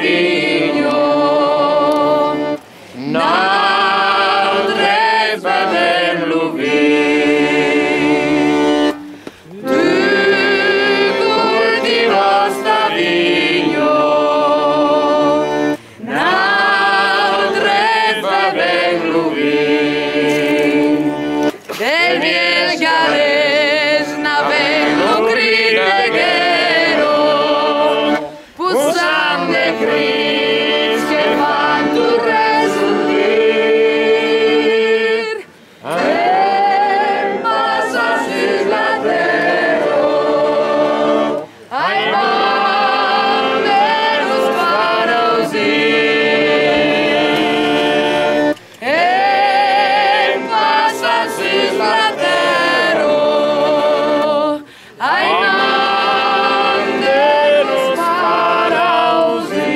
Vigno, n'altres vedem-lo vir. Tu cultivas ta vigno, n'altres vedem-lo vir. Del miel xalès n'havem-lo crit veguero, posam de crits que fan tu ressentir. En pasas islatero, ai banderos paros ir. En pasas islatero, ai banderos paros ir.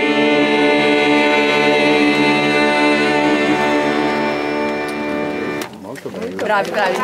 Bravi, bravi.